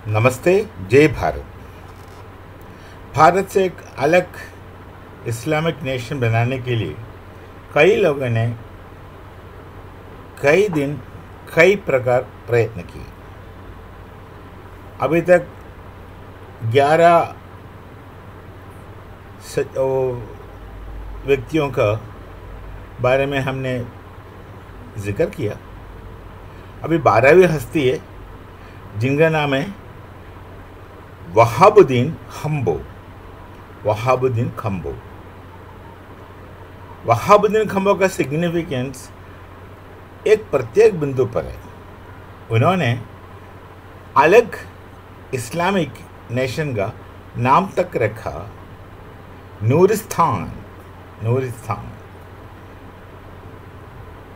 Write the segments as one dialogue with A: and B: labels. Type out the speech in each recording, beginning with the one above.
A: नमस्ते। जय भारत। भारत से एक अलग इस्लामिक नेशन बनाने के लिए कई लोगों ने कई दिन कई प्रकार प्रयत्न किए। अभी तक 11 व्यक्तियों का बारे में हमने जिक्र किया। अभी 12वीं हस्ती है जिनका नाम है वहाबुद्दीन खंबो। वहाबुद्दीन खंबो का सिग्निफिकेंस एक प्रत्येक बिंदु पर है। उन्होंने अलग इस्लामिक नेशन का नाम तक रखा नूरिस्तान।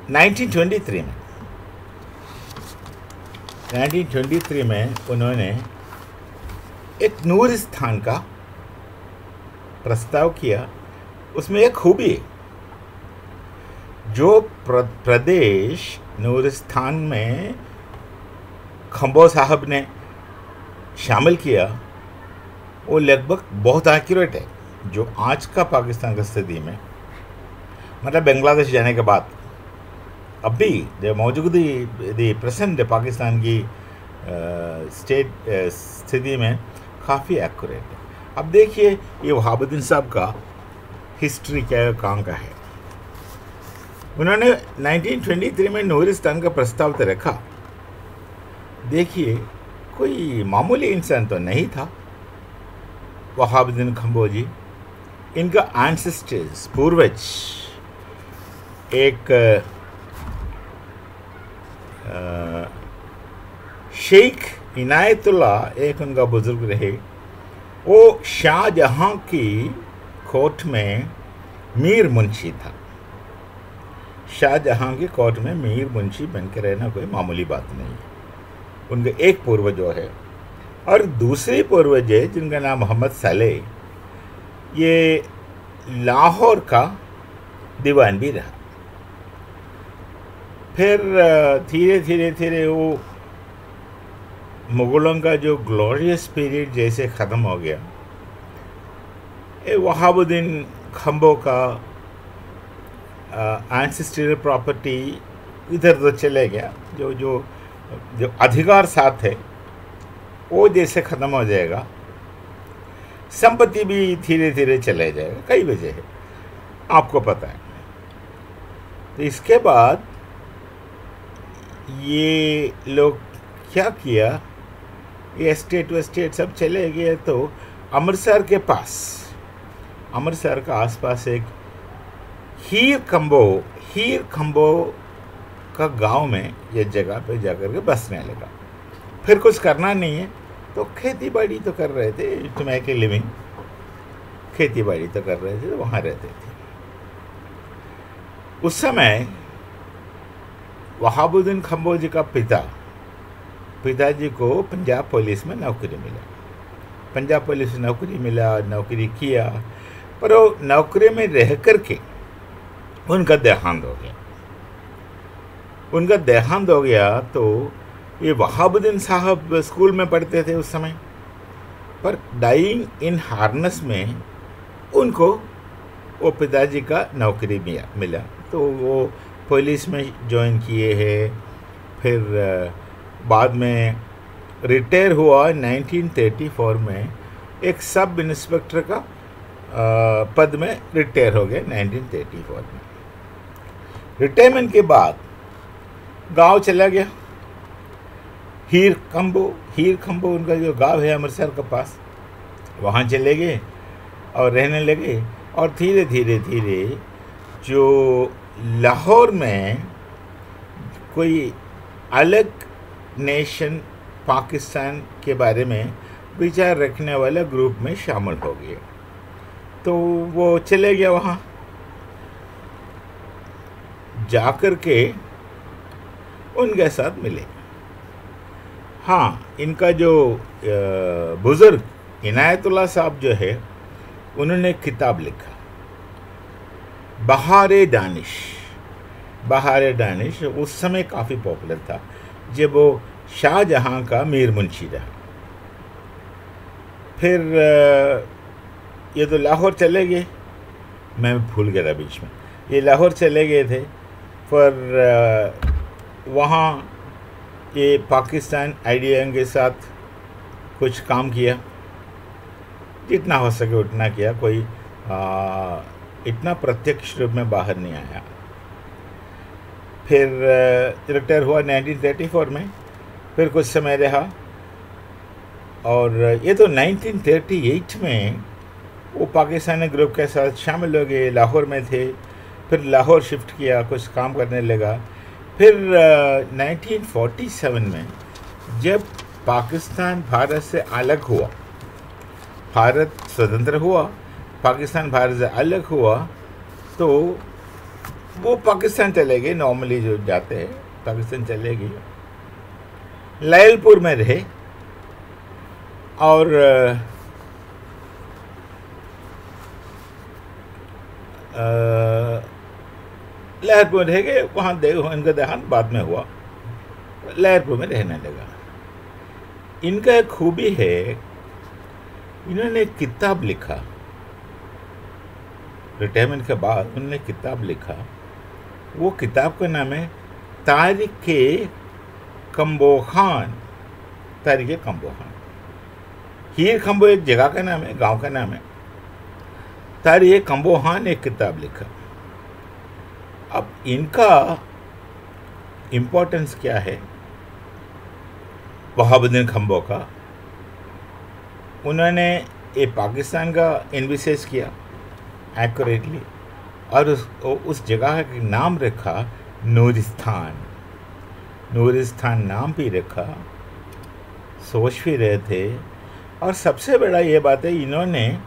A: 1923 में उन्होंने एक नूरिस्तान का प्रस्ताव किया। उसमें एक खूबी है, जो प्रदेश नूरिस्तान में खंबो साहब ने शामिल किया वो लगभग बहुत एक्यूरेट है। जो आज का पाकिस्तान की स्थिति में, मतलब बांग्लादेश जाने के बाद अभी जो मौजूदी प्रेजेंट पाकिस्तान की स्टेट स्थिति में काफ़ी एक्यूरेट है। अब देखिए ये वहाबुद्दीन साहब का हिस्ट्री क्या कहाँ का है। उन्होंने 1923 में नूरिस्तान का प्रस्ताव तो रखा। देखिए कोई मामूली इंसान तो नहीं था वहाबुद्दीन खंबो जी। इनका एंसेस्टर्स पूर्वज एक शेख इनायतुल्ला एक उनका बुजुर्ग रहे। वो शाहजहां की कोर्ट में मीर मुंशी था। शाहजहां की कोर्ट में मीर मुंशी बन के रहना कोई मामूली बात नहीं है। उनके एक पूर्वज जो है और दूसरी पूर्वज है जिनका नाम मोहम्मद साले, ये लाहौर का दीवान भी रहा। फिर धीरे वो मुग़लों का जो ग्लोरियस पीरियड जैसे ख़त्म हो गया, वहाबुद्दीन खंबो का एंसेस्ट्रियल प्रॉपर्टी इधर उधर चले गया। जो अधिकार साथ है वो जैसे ख़त्म हो जाएगा, संपत्ति भी धीरे धीरे चले जाएगा। कई वजह है, आपको पता है। तो इसके बाद ये लोग क्या किया, ये स्टेट सब चले गए। तो अमृतसर के पास, अमृतसर का आसपास एक हीर खंबो का गांव में ये जगह पे जाकर के बसने लगा। फिर कुछ करना नहीं है तो खेती बाड़ी तो कर रहे थे, टू मेक ए लिविंग। खेती बाड़ी तो कर रहे थे, तो वहाँ रहते थे। उस समय वहाबुद्दीन खंबो जी का पिताजी को पंजाब पुलिस में नौकरी मिला। पंजाब पुलिस में नौकरी किया, पर वो नौकरी में रह कर के उनका देहांत हो गया। तो ये वहाबुद्दीन साहब स्कूल में पढ़ते थे उस समय, पर डाइंग इन हार्नेस में उनको वो पिताजी का नौकरी मिला। तो वो पुलिस में ज्वाइन किए हैं। फिर बाद में रिटायर हुआ 1934 में, एक सब इंस्पेक्टर का पद में रिटायर हो गए 1934 में। रिटायरमेंट के बाद गांव चला गया हीर खंबो उनका जो गांव है अमृतसर के पास, वहाँ चले गए और रहने लगे। और धीरे धीरे जो लाहौर में कोई अलग नेशन पाकिस्तान के बारे में विचार रखने वाले ग्रुप में शामिल हो गए। तो वो चले गया, वहाँ जाकर के उनके साथ मिले। हाँ, इनका जो बुजुर्ग इनायतुल्ला साहब जो है, उन्होंने किताब लिखा बहारे दानिश। उस समय काफ़ी पॉपुलर था जब वो शाहजहां का मीर मुंशी रहा। फिर ये तो लाहौर चले गए, मैं भूल गया था बीच में, ये लाहौर चले गए थे। पर वहाँ ये पाकिस्तान आईडीएम के साथ कुछ काम किया, जितना हो सके उतना किया, कोई इतना प्रत्यक्ष रूप में बाहर नहीं आया। फिर रिटायर हुआ 1934 में, फिर कुछ समय रहा, और ये तो 1938 में वो पाकिस्तानी ग्रुप के साथ शामिल हो गए, लाहौर में थे। फिर लाहौर शिफ्ट किया, कुछ काम करने लगा। फिर 1947 में जब पाकिस्तान भारत से अलग हुआ, भारत स्वतंत्र हुआ, पाकिस्तान भारत से अलग हुआ, तो वो पाकिस्तान चले गए, नॉर्मली जो जाते हैं पाकिस्तान चले गए, लयलपुर में रहे। और लहरपुर रह गए, वहाँ इनका देहांत बाद में हुआ, लहरपुर में रहने लगा। इनका एक खूबी है, इन्होंने एक किताब लिखा, रिटायरमेंट के बाद उन्होंने किताब लिखा। वो किताब का नाम है तारीख़े कम्बोखान। तारीख़े कम्बोखान, हीर खम्बो एक जगह का नाम है, गांव का नाम है। तारीख़े कम्बोखान एक किताब लिखा। अब इनका इम्पोर्टेंस क्या है वहाबुद्दीन खम्बो का? उन्होंने ये पाकिस्तान का एनविसेस किया एक्यूरेटली, और उस जगह का नाम रखा नूरिस्तान। नूरिस्तान नाम भी रखा, सोच भी रहे थे। और सबसे बड़ा ये बात है, इन्होंने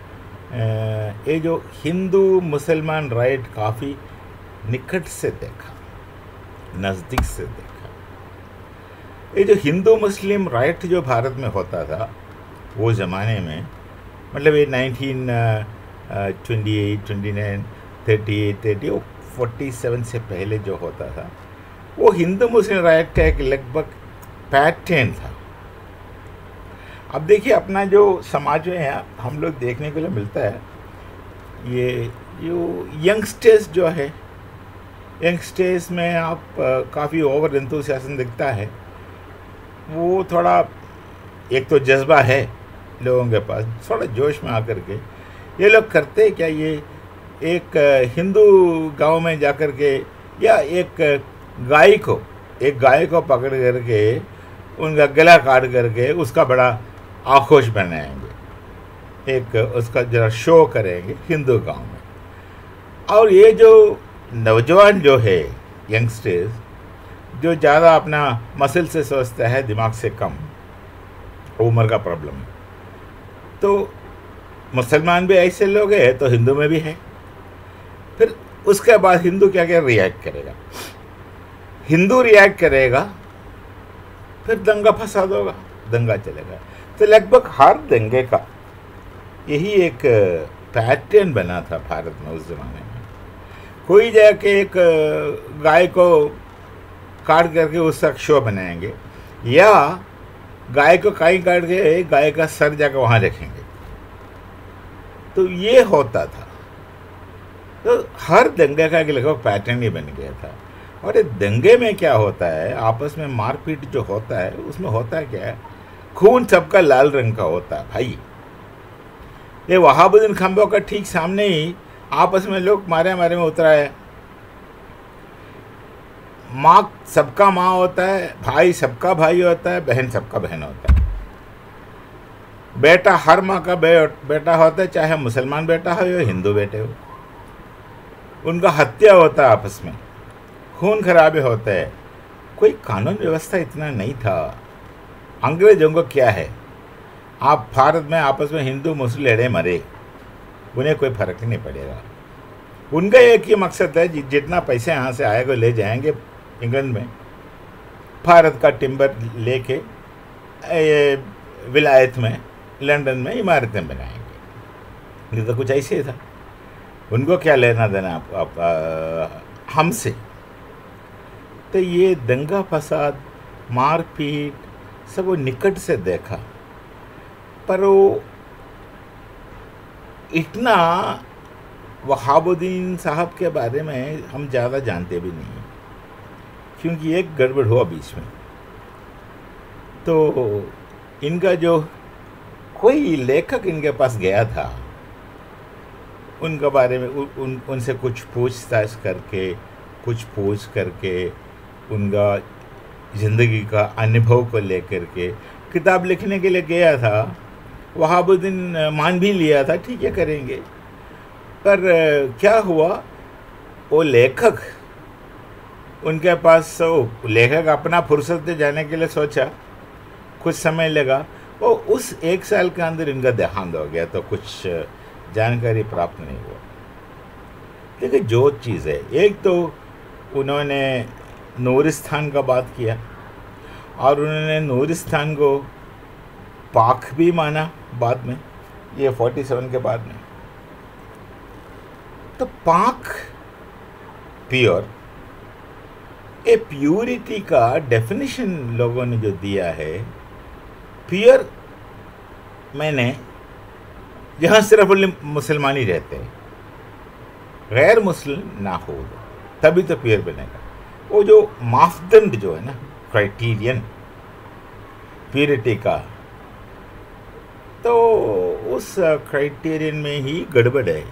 A: ये जो हिंदू मुसलमान राइट काफ़ी निकट से देखा, नज़दीक से देखा। ये जो हिंदू मुस्लिम राइट जो भारत में होता था वो ज़माने में, मतलब ये 1928, 29, 38, 30, 47 से पहले जो होता था, वो हिंदू मुस्लिम राइट का एक लगभग पैटर्न था। अब देखिए अपना जो समाज में है, हम लोग देखने के लिए मिलता है, ये जो यंगस्टर्स जो है, यंगस्टर्स में आप काफ़ी ओवर एंथुसियाज्म दिखता है। वो थोड़ा, एक तो जज्बा है लोगों के पास, थोड़ा जोश में आकर के ये लोग करते क्या, ये एक हिंदू गांव में जाकर के, या एक गाय को पकड़ करके उनका गला काट करके उसका बड़ा आक्रोश बनाएंगे, एक उसका जरा शो करेंगे हिंदू गांव में। और ये जो नौजवान जो है, यंगस्टर्स, जो ज़्यादा अपना मसल से सोचता है, दिमाग से कम, उम्र का प्रॉब्लम है। तो मुसलमान भी ऐसे लोग हैं, तो हिंदू में भी है। फिर उसके बाद हिंदू क्या क्या रिएक्ट करेगा, हिंदू रिएक्ट करेगा, फिर दंगा फसाद होगा, दंगा चलेगा। तो लगभग हर दंगे का यही एक पैटर्न बना था भारत में उस ज़माने में। कोई जाके एक गाय को काट करके उसका शो बनाएंगे, या गाय को कहीं काट के गाय का सर जाकर वहाँ रखेंगे। तो ये होता था। तो हर दंगे का एक लगभग पैटर्न ही बन गया था। और ये दंगे में क्या होता है, आपस में मारपीट जो होता है, उसमें होता है क्या है, खून सबका लाल रंग का होता है भाई। ये वहाबुद्दीन खम्बो का ठीक सामने ही आपस में लोग मारे में उतरा है। माँ सबका माँ होता है, भाई सबका भाई होता है, बहन सबका बहन होता है, बेटा हर माँ का बेटा होता है, चाहे मुसलमान बेटा हो या हिंदू बेटे हो। उनका हत्या होता है, आपस में खून खराबे होते हैं। कोई कानून व्यवस्था इतना नहीं था। अंग्रेजों को क्या है, आप भारत में आपस में हिंदू मुस्लिम लड़े मरे, उन्हें कोई फर्क नहीं पड़ेगा। उनका एक ही मकसद है, जितना पैसे यहाँ से आएगा ले जाएंगे इंग्लैंड में, भारत का टिम्बर लेके विलायत में, लंदन में इमारतें बनाएंगे। ये तो कुछ ऐसे ही था। उनको क्या लेना देना आप हमसे। तो ये दंगा फसाद, मारपीट सब वो निकट से देखा। पर वो इतना वहाबुद्दीन साहब के बारे में हम ज़्यादा जानते भी नहीं, क्योंकि एक गड़बड़ हुआ बीच में। तो इनका जो कोई लेखक इनके पास गया था, उनके बारे में उनसे कुछ पूछताछ करके, कुछ पूछ करके, उनका ज़िंदगी का अनुभव को लेकर के किताब लिखने के लिए गया था। वहाबुद्दीन मान भी लिया था, ठीक है करेंगे। पर क्या हुआ, वो लेखक, उनके पास लेखक अपना फुर्सत से जाने के लिए सोचा, कुछ समय लगा, वो उस 1 साल के अंदर इनका देहांत हो गया, तो कुछ जानकारी प्राप्त नहीं हुआ। देखिए जो चीज़ है, एक तो उन्होंने नूरिस्तान का बात किया, और उन्होंने नूरिस्तान को पाक भी माना बाद में, ये 47 के बाद में। तो पाक प्योर, ए प्यूरिटी का डेफिनेशन लोगों ने जो दिया है, प्योर मैंने जहाँ सिर्फ मुसलमान ही रहते हैं, गैर मुस्लिम ना हो, तभी तो प्योर बनेगा। वो जो मापदंड जो है ना, क्राइटेरियन प्योरिटी का, तो उस क्राइटेरियन में ही गड़बड़ है।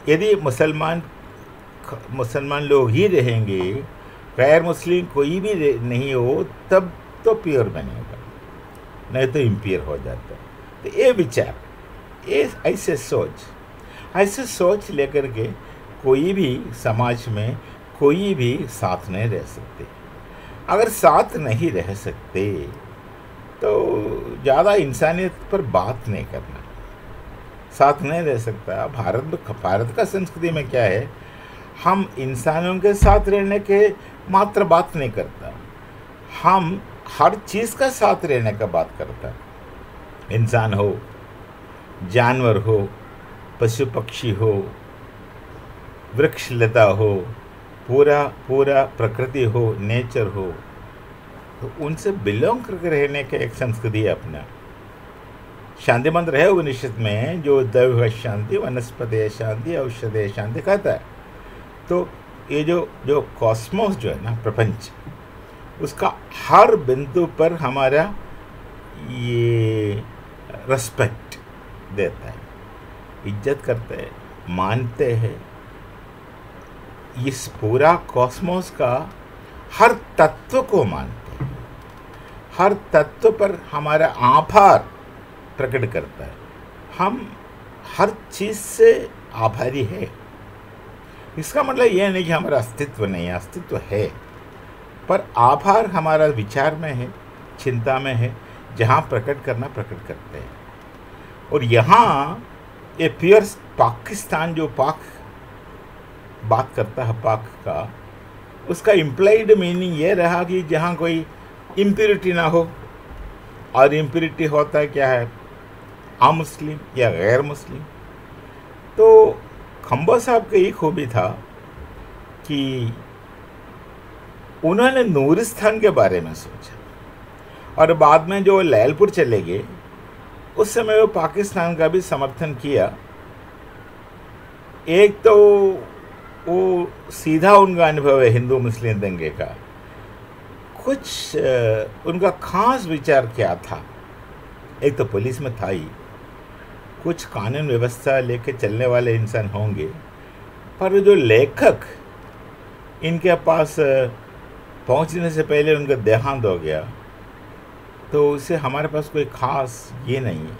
A: यदि मुसलमान लोग ही रहेंगे, गैर मुस्लिम कोई भी नहीं हो, तब तो प्योर बनेगा, नहीं तो इम्प्योर हो जाता है। तो ये विचार, ये ऐसे सोच लेकर के कोई भी समाज में कोई भी साथ नहीं रह सकते। अगर साथ नहीं रह सकते तो ज़्यादा इंसानियत पर बात नहीं करना, साथ नहीं रह सकता। भारत का संस्कृति में क्या है, हम इंसानों के साथ रहने के मात्र बात नहीं करता, हम हर चीज़ का साथ रहने का बात करता। इंसान हो, जानवर हो, पशु पक्षी हो, वृक्ष लता हो, पूरा प्रकृति हो, नेचर हो, तो उनसे बिलोंग करके रहने का एक संस्कृति है अपना। शांति मंत्र है उपनिषद में, जो दैव शांति, वनस्पति शांति, औषधि शांति कहता है। तो ये जो कॉस्मोस जो है ना, प्रपंच, उसका हर बिंदु पर हमारा ये रेस्पेक्ट देता है, इज्जत करते हैं, मानते हैं। इस पूरा कॉस्मोस का हर तत्व को मानते हैं, हर तत्व पर हमारा आभार प्रकट करता है। हम हर चीज़ से आभारी है। इसका मतलब यह नहीं कि हमारा अस्तित्व नहीं है, अस्तित्व है, पर आभार हमारा विचार में है, चिंता में है, जहाँ प्रकट करना प्रकट करते हैं। और यहाँ ये प्योर पाकिस्तान, जो पाक बात करता है पाक का, उसका इम्प्लाइड मीनिंग ये रहा कि जहाँ कोई इम्प्योरिटी ना हो। और इम्प्योरिटी होता है क्या है, अमुस्लिम या गैर मुस्लिम। तो खंबा साहब का ये खूबी था कि उन्होंने नूरिस्तान के बारे में सोचा, और बाद में जो लैलपुर चले गए, उस समय वो पाकिस्तान का भी समर्थन किया। एक तो वो सीधा उनका अनुभव है हिंदू मुस्लिम दंगे का, कुछ उनका खास विचार क्या था। एक तो पुलिस में था ही, कुछ कानून व्यवस्था लेके चलने वाले इंसान होंगे, पर जो लेखक इनके पास पहुंचने से पहले उनका देहांत हो गया, तो उससे हमारे पास कोई खास ये नहीं है।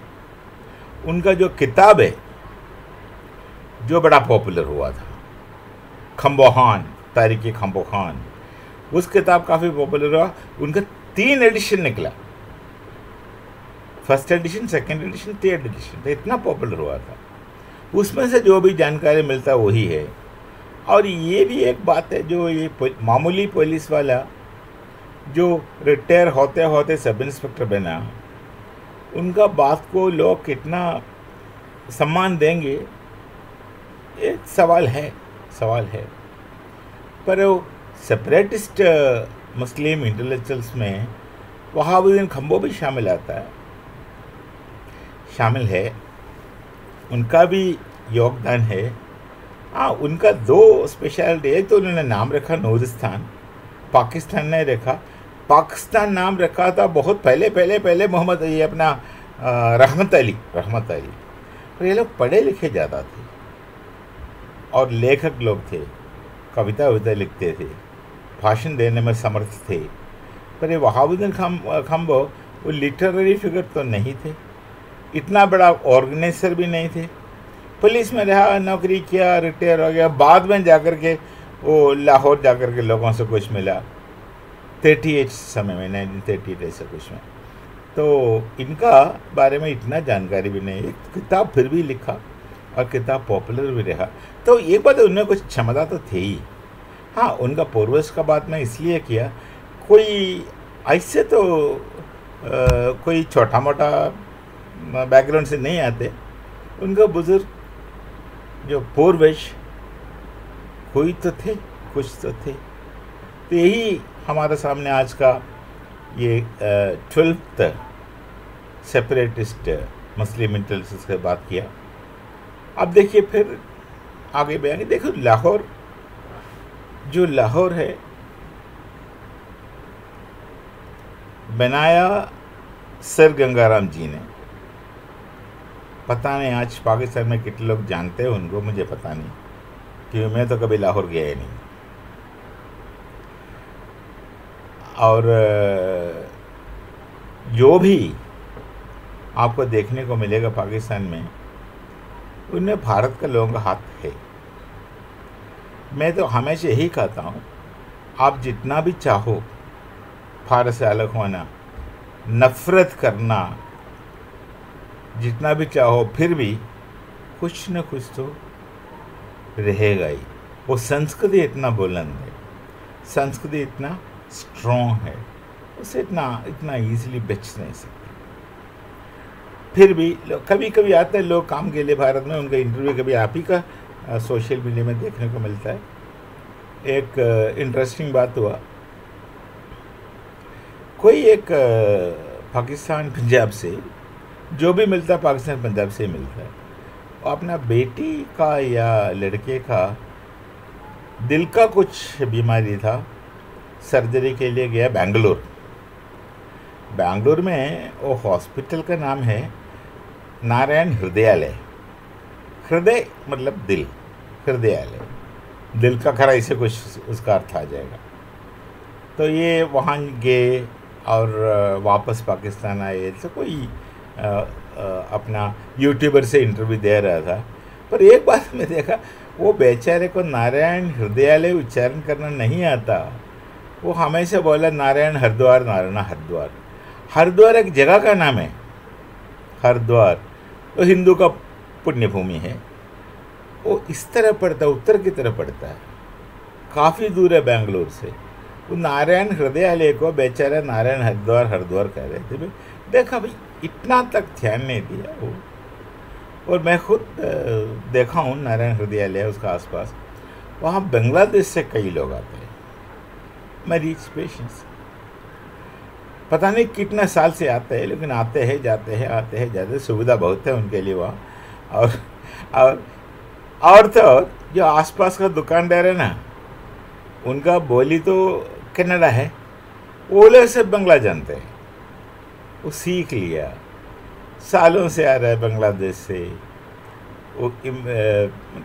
A: उनका जो किताब है, जो बड़ा पॉपुलर हुआ था, खंबोहान, तारीख़ खंबोहान, उस किताब काफ़ी पॉपुलर हुआ। उनका 3 एडिशन निकला, first edition, second edition, third edition, तो इतना पॉपुलर हुआ था। उसमें से जो भी जानकारी मिलता वही है। और ये भी एक बात है, जो ये मामूली पुलिस वाला जो रिटायर होते होते सब इंस्पेक्टर बना, उनका बात को लोग कितना सम्मान देंगे, ये सवाल है। पर वो सेपरेटिस्ट मुस्लिम इंटेलेक्चुअल्स में वहाबुद्दीन खंबो भी शामिल है। उनका भी योगदान है। हाँ, उनका दो स्पेशलिटी, एक तो उन्होंने नाम रखा नूरिस्तान, पाकिस्तान ने रखा। पाकिस्तान नाम रखा था बहुत पहले पहले पहले मोहम्मद, ये अपना रहमत अली। और ये लोग पढ़े लिखे ज़्यादा थे और लेखक लोग थे, कविता वविता लिखते थे, भाषण देने में समर्थ थे। पर ये वहाबुद्दीन खम्बो वो लिटरेरी फिगर तो नहीं थे, इतना बड़ा ऑर्गेनाइजर भी नहीं थे। पुलिस में रहा, नौकरी किया, रिटायर हो गया, बाद में जाकर के वो लाहौर जाकर के लोगों से कुछ मिला 38 समय में, 1938 ऐसा कुछ में। तो इनका बारे में इतना जानकारी भी नहीं। एक किताब फिर भी लिखा और किताब पॉपुलर भी रहा। तो एक बात, उनमें कुछ क्षमता तो थी ही। हाँ, उनका पूर्वज का बात मैं इसलिए किया, कोई ऐसे तो कोई छोटा मोटा बैकग्राउंड से नहीं आते। उनका बुजुर्ग जो पूर्वज कोई तो थे, कुछ तो थे। तो यही हमारे सामने आज का ये 12th सेपरेटिस्ट मुस्लिम इंटेलिजेंस की बात किया। अब देखिए फिर आगे बयान। देखो लाहौर, जो लाहौर है बनाया सर गंगाराम जी ने। पता नहीं आज पाकिस्तान में कितने लोग जानते हैं उनको, मुझे पता नहीं, क्योंकि मैं तो कभी लाहौर गया ही नहीं। और जो भी आपको देखने को मिलेगा पाकिस्तान में, उनमें भारत का लोगों का हाथ है। मैं तो हमेशा यही कहता हूँ, आप जितना भी चाहो भारत से अलग होना, नफ़रत करना, जितना भी चाहो, फिर भी कुछ न कुछ तो रहेगा ही। वो संस्कृति इतना बुलंद है, संस्कृति इतना स्ट्रॉन्ग है, उसे इतना ईजिली बेच नहीं सकते। फिर भी कभी कभी आते हैं लोग काम के लिए भारत में, उनका इंटरव्यू कभी आप ही का सोशल मीडिया में देखने को मिलता है। एक इंटरेस्टिंग बात हुआ, कोई एक पाकिस्तान पंजाब से, जो भी मिलता है पाकिस्तान पंजाब से मिलता है, और अपना बेटी का या लड़के का दिल का कुछ बीमारी था, सर्जरी के लिए गया बेंगलोर। बेंगलोर में वो हॉस्पिटल का नाम है नारायण हृदयालय। हृदय मतलब दिल, हृदयालय दिल का खरा, इसे कुछ उसका अर्थ आ जाएगा। तो ये वहाँ गए और वापस पाकिस्तान आए। तो कोई अपना यूट्यूबर से इंटरव्यू दे रहा था, पर एक बात मैं देखा, वो बेचारे को नारायण हृदयालय उच्चारण करना नहीं आता। वो हमेशा बोला नारायण हरिद्वार, नारायण हरिद्वार। हरिद्वार एक जगह का नाम है, हरिद्वार तो हिंदू का पुण्य भूमि है। वो इस तरह पड़ता है, उत्तर की तरफ पड़ता है, काफ़ी दूर है बेंगलोर से। वो नारायण हृदयालय को बेचारा नारायण हरिद्वार हरिद्वार कह रहे थे। देखा भाई, इतना तक ध्यान नहीं दिया वो। और मैं खुद देखा हूँ नारायण हृदयालय, उसका आसपास, वहाँ बांग्लादेश से कई लोग आते हैं, मरीज पेशेंट्स, पता नहीं कितने साल से आते हैं, लेकिन आते हैं जाते हैं, आते हैं जाते हैं, सुविधा बहुत है उनके लिए वहाँ। और तो जो आसपास का दुकानदार है ना, उनका बोली तो कन्नड़ा है, ओले से बंगला जानते हैं। वो सीख लिया, सालों से आ रहा है बांग्लादेश से, वो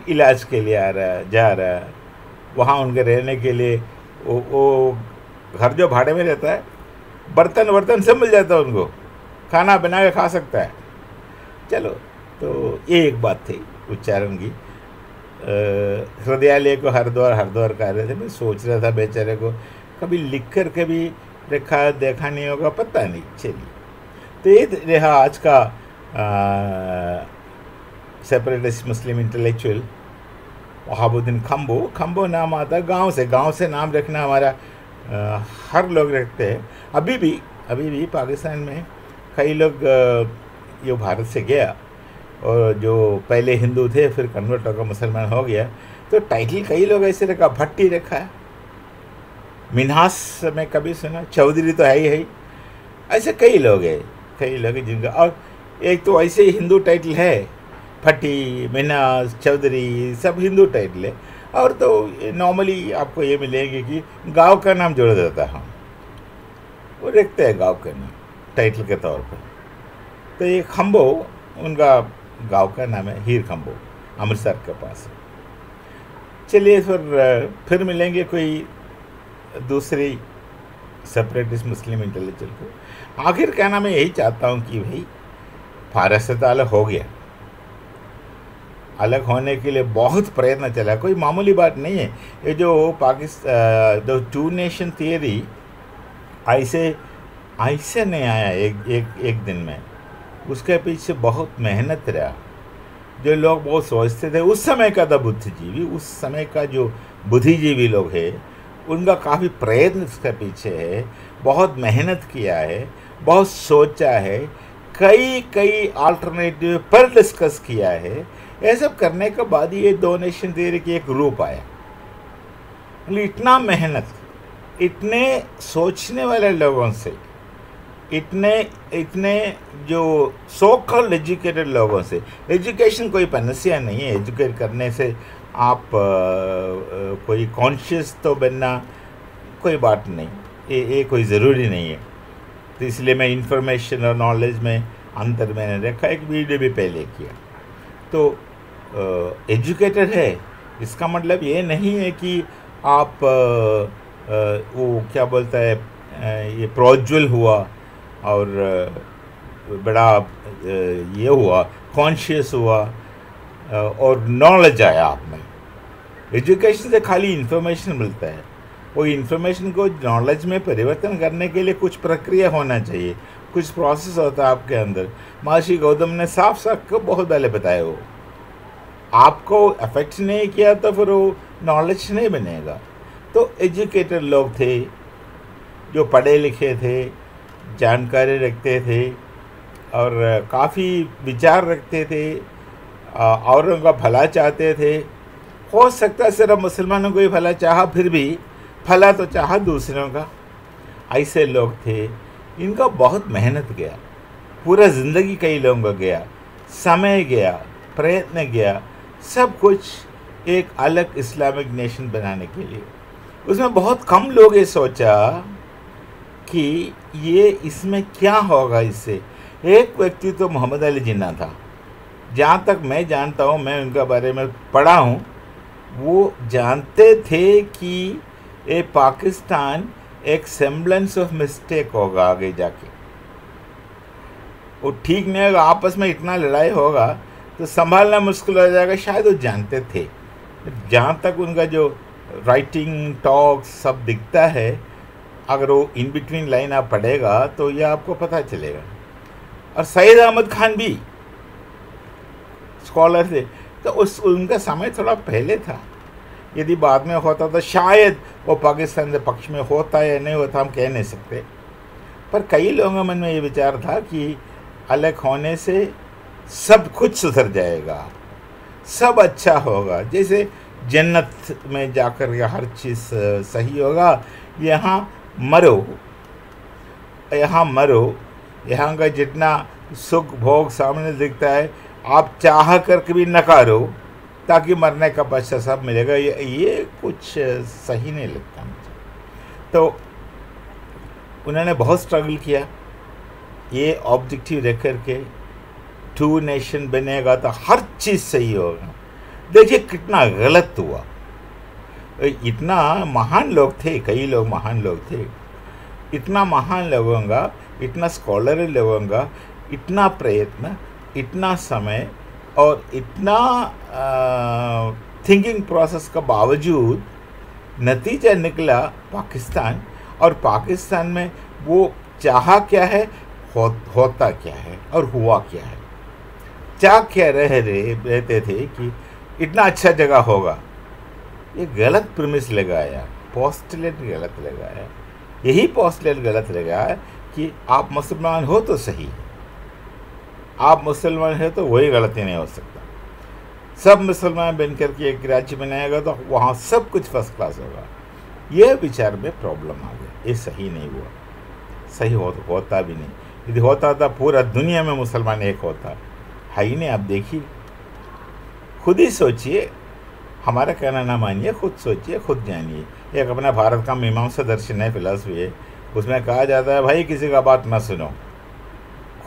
A: इलाज के लिए आ रहा है, जा रहा है। वहाँ उनके रहने के लिए वो घर जो भाड़े में रहता है, बर्तन सब मिल जाता है उनको, खाना बना के खा सकता है। चलो, तो ये एक बात थी उच्चारण की। हृदयालय को हरिद्वार हरिद्वार कह रहे थे। मैं सोच रहा था बेचारे को कभी लिख कर कभी रखा देखा नहीं होगा, पता नहीं। चलिए, तो ये रहा आज का सेपरेटिस्ट मुस्लिम इंटेलेक्चुअल वहाबुद्दीन खम्बो नाम आता है। गांव से नाम रखना हमारा हर लोग रखते हैं। अभी भी पाकिस्तान में कई लोग, जो भारत से गया और जो पहले हिंदू थे फिर कन्वर्ट होकर मुसलमान हो गया, तो टाइटल कई लोग ऐसे रखा, भट्टी रखा है, मिन्हास में कभी सुना, चौधरी तो है ही। ऐसे कई लोग हैं जिनका। और एक तो ऐसे ही हिंदू टाइटल है, भट्टी, मिन्हास, चौधरी सब हिंदू टाइटल है। और तो नॉर्मली आपको ये मिलेंगे कि गांव का नाम जोड़ा जाता है, वो रखते हैं गांव का नाम टाइटल के तौर पर। तो ये खम्बो उनका गांव का नाम है, हीर खम्बो, अमृतसर के पास है। चलिए फिर मिलेंगे कोई दूसरी सेपरेटिस्ट मुस्लिम इंटेलेक्चुअल को। आखिर कहना मैं यही चाहता हूँ कि भाई भारत से तो अलग हो गया, अलग होने के लिए बहुत प्रयत्न चला, कोई मामूली बात नहीं है। ये जो पाकिस्तान जो टू नेशन थियरी ऐसे नहीं आया एक दिन में, उसके पीछे बहुत मेहनत रहा। जो लोग बहुत सोचते थे उस समय का था बुद्धिजीवी, उस समय का जो बुद्धिजीवी लोग हैं उनका काफ़ी प्रयत्न इसके पीछे है, बहुत मेहनत किया है, बहुत सोचा है, कई अल्टरनेटिव पर डिस्कस किया है। ये सब करने के बाद ये दो नेशन थियरी की एक रूप आया। इतना मेहनत, इतने सोचने वाले लोगों से, इतने जो सो कॉल्ड एजुकेटेड लोगों से, एजुकेशन कोई पनसिया नहीं है, एजुकेट करने से आप कोई कॉन्शियस तो बनना कोई बात नहीं, ये कोई ज़रूरी नहीं है। तो इसलिए मैं इंफॉर्मेशन और नॉलेज में अंतर मैंने रखा, एक वीडियो भी पहले किया। तो एजुकेटेड है इसका मतलब ये नहीं है कि आप वो क्या बोलता है, ये प्रोज्वल हुआ और बड़ा ये हुआ, कॉन्शियस हुआ और नॉलेज आया आप में। एजुकेशन से खाली इन्फॉर्मेशन मिलता है, वो इन्फॉर्मेशन को नॉलेज में परिवर्तन करने के लिए कुछ प्रक्रिया होना चाहिए, कुछ प्रोसेस होता है आपके अंदर। महर्षि गौतम ने साफ साफ को बहुत पहले बताया, वो आपको अफेक्ट नहीं किया तो फिर वो नॉलेज नहीं बनेगा। तो एजुकेटेड लोग थे, जो पढ़े लिखे थे, जानकारी रखते थे और काफ़ी विचार रखते थे, औरों का भला चाहते थे। हो सकता है सिर्फ मुसलमानों को ही भला चाहा, फिर भी भला तो चाहा दूसरों का। ऐसे लोग थे, इनका बहुत मेहनत गया, पूरा ज़िंदगी कई लोगों का गया, समय गया, प्रयत्न गया, सब कुछ एक अलग इस्लामिक नेशन बनाने के लिए। उसमें बहुत कम लोग ये सोचा कि ये इसमें क्या होगा इससे। एक व्यक्ति तो मोहम्मद अली जिन्ना था, जहाँ तक मैं जानता हूँ, मैं उनके बारे में पढ़ा हूँ, वो जानते थे कि ये पाकिस्तान एक सेम्बलेंस ऑफ मिस्टेक होगा आगे जाके, वो ठीक नहीं होगा, आपस में इतना लड़ाई होगा तो संभालना मुश्किल हो जाएगा, शायद वो जानते थे। जहाँ तक उनका जो राइटिंग टॉक सब दिखता है, अगर वो इन बिटवीन लाइन आप पढ़ेगा तो ये आपको पता चलेगा। और सईद अहमद खान भी स्कॉलर थे, तो उनका समय थोड़ा पहले था। यदि बाद में होता तो शायद वो पाकिस्तान के पक्ष में होता या नहीं होता, हम कह नहीं सकते। पर कई लोगों के मन में ये विचार था कि अलग होने से सब कुछ सुधर जाएगा, सब अच्छा होगा, जैसे जन्नत में जाकर के हर चीज़ सही होगा, यहाँ मरो, यहाँ का जितना सुख भोग सामने दिखता है आप चाह कर भी नकारो ताकि मरने का पश्चात सब मिलेगा, ये कुछ सही नहीं लगता मुझे। तो उन्होंने बहुत स्ट्रगल किया, ये ऑब्जेक्टिव रख कर के टू नेशन बनेगा तो हर चीज़ सही होगा। देखिए कितना गलत हुआ। इतना महान लोग थे, कई लोग महान लोग थे, इतना महान लोगों का, इतना स्कॉलर लोगों का इतना प्रयत्न, इतना समय और इतना थिंकिंग प्रोसेस का बावजूद नतीजा निकला पाकिस्तान। और पाकिस्तान में वो चाहा क्या है, होता क्या है और हुआ क्या है। चाह क्या रहते थे कि इतना अच्छा जगह होगा, ये गलत प्रीमिस लगाया, पोस्टुलेट गलत लगाया। यही पोस्टुलेट गलत लगाया कि आप मुसलमान हो तो सही, आप मुसलमान है तो वही गलती नहीं हो सकता। सब मुसलमान बनकर के एक राज्य बनाएगा तो वहाँ सब कुछ फर्स्ट क्लास होगा। यह विचार में प्रॉब्लम आ गया, ये सही नहीं हुआ, सही होता भी नहीं। यदि होता था पूरा दुनिया में मुसलमान एक होता, है ही नहीं। आप देखिए खुद ही सोचिए, हमारा कहना ना मानिए, खुद सोचिए, खुद जानिए। एक अपना भारत का मीमांसा दर्शन है, फिलॉसफी है, उसमें कहा जाता है भाई किसी का बात ना सुनो,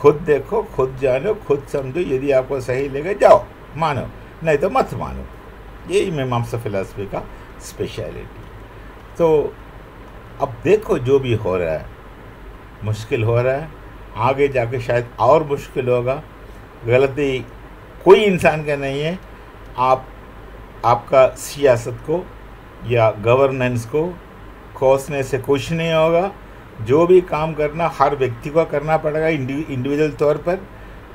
A: खुद देखो, खुद जानो, खुद समझो, यदि आपको सही लगे जाओ मानो, नहीं तो मत मानो। यही मीमांसा फिलॉसफी का स्पेशलिटी। तो अब देखो जो भी हो रहा है, मुश्किल हो रहा है, आगे जाके शायद और मुश्किल होगा। गलती कोई इंसान का नहीं है, आपका सियासत को या गवर्नेंस को कोसने से कुछ नहीं होगा। जो भी काम करना हर व्यक्ति को करना पड़ेगा, इंडिविजुअल तौर पर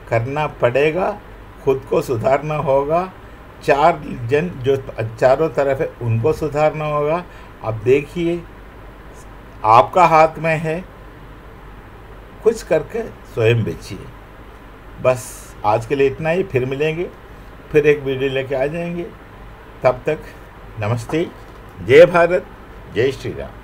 A: करना पड़ेगा, खुद को सुधारना होगा, चार जन जो चारों तरफ है उनको सुधारना होगा। अब देखिए आपका हाथ में है, कुछ करके स्वयं बेचिए। बस आज के लिए इतना ही, फिर मिलेंगे, फिर एक वीडियो लेके आ जाएंगे। तब तक नमस्ते, जय भारत, जय श्री राम।